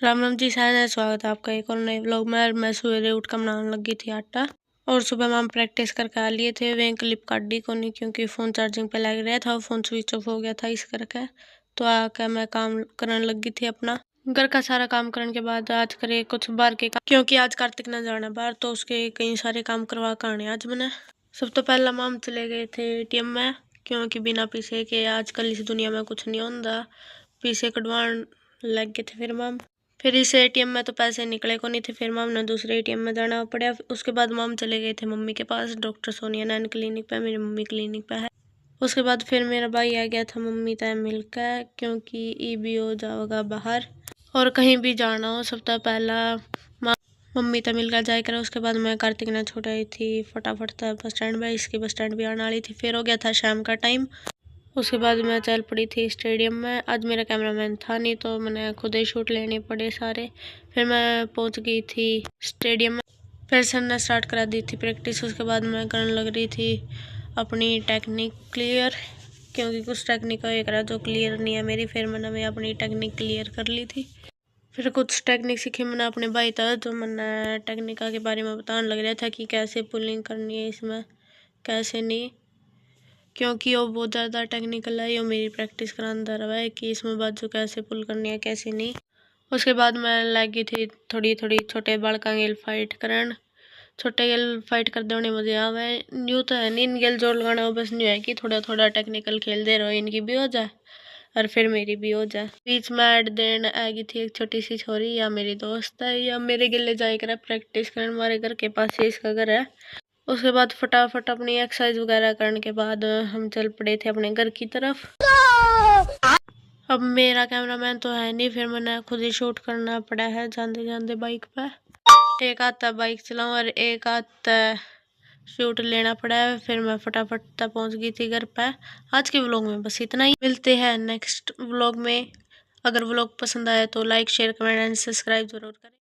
राम राम जी, सारे स्वागत है आपका एक और नए व्लॉग में। मैं सवेरे उठ कर बनाने लगी थी आटा और सुबह में हम प्रैक्टिस करके आ लिए थे। वे क्लिप काट दी को नहीं क्योंकि फ़ोन चार्जिंग पे लग रहा था और फ़ोन स्विच ऑफ हो गया था इस करके। तो आकर मैं काम करने लगी थी अपना घर का सारा काम करने के बाद आज करे कुछ बाहर के काम क्योंकि आज कार्तिक न जाना बाहर, तो उसके कई सारे काम करवा कर आने आज मैंने। सब तो पहला माम चले गए थे एटीएम में क्योंकि बिना पैसे के आजकल इस दुनिया में कुछ नहीं होता। पैसे कटवान लग गए थे फिर इस एटीएम में तो पैसे निकले को नहीं थे। फिर माम ने दूसरे एटीएम में जाना पड़ा। उसके बाद माम चले गए थे मम्मी के पास डॉक्टर सोनिया नैन क्लिनिक पे। मेरी मम्मी क्लिनिक पे है। उसके बाद फिर मेरा भाई आ गया था मम्मी तय मिलकर क्योंकि ई भी हो जाएगा बाहर और कहीं भी जाना हो सबसे पहला मम्मी तय मिलकर जाए कर। उसके बाद मैं कार्तिक ने छुड़ाई थी फटाफट था बस स्टैंड में। इसकी बस स्टैंड भी आने वाली थी। फिर हो गया था शाम का टाइम। उसके बाद मैं चल पड़ी थी स्टेडियम में। आज मेरा कैमरामैन था नहीं तो मैंने खुद ही शूट लेने पड़े सारे। फिर मैं पहुंच गई थी स्टेडियम में। फिर सर ने स्टार्ट करा दी थी प्रैक्टिस। उसके बाद मैं करने लग रही थी अपनी टेक्निक क्लियर क्योंकि कुछ टेक्निक एक रहा जो क्लियर नहीं है मेरी। फिर मैंने अपनी टेक्निक क्लियर कर ली थी। फिर कुछ टेक्निक सीखी मैंने अपने भाई था जो मैंने टेक्निका के बारे में बताने लग रहा था कि कैसे पुलिंग करनी है इसमें कैसे नहीं, क्योंकि वो बहुत ज़्यादा टेक्निकल है। ये मेरी प्रैक्टिस कराना रहा है कि इसमें बाजू कैसे पुल करनी है कैसे नहीं। उसके बाद मैं लगी थी थोड़ी थोड़ी छोटे बालका गेल फाइट करन। छोटे गेल फाइट कर देने मुझे आवे न्यू तो है नहीं इन गेल जोड़ लगाना हो, बस न्यू है कि थोड़ा थोड़ा टेक्निकल खेल दे रहो इनकी भी हो जाए और फिर मेरी भी हो जाए। बीच में ऐड देन आएगी थी एक छोटी सी छोरी या मेरी दोस्त है या मेरे गिले जाए कर प्रैक्टिस करने। हमारे घर के पास ही इसका घर है। उसके बाद फटाफट अपनी एक्सरसाइज वगैरह करने के बाद हम चल पड़े थे अपने घर की तरफ। अब मेरा कैमरामैन तो है नहीं, फिर मैंने खुद ही शूट करना पड़ा है जाते जाते बाइक पे। एक हाथ बाइक चलाऊं और एक हाथ शूट लेना पड़ा है। फिर मैं फटाफट तक पहुंच गई थी घर पे। आज के व्लॉग में बस इतना ही, मिलते हैं नेक्स्ट व्लॉग में। अगर व्लॉग पसंद आया तो like share comment and subscribe जरूर करें।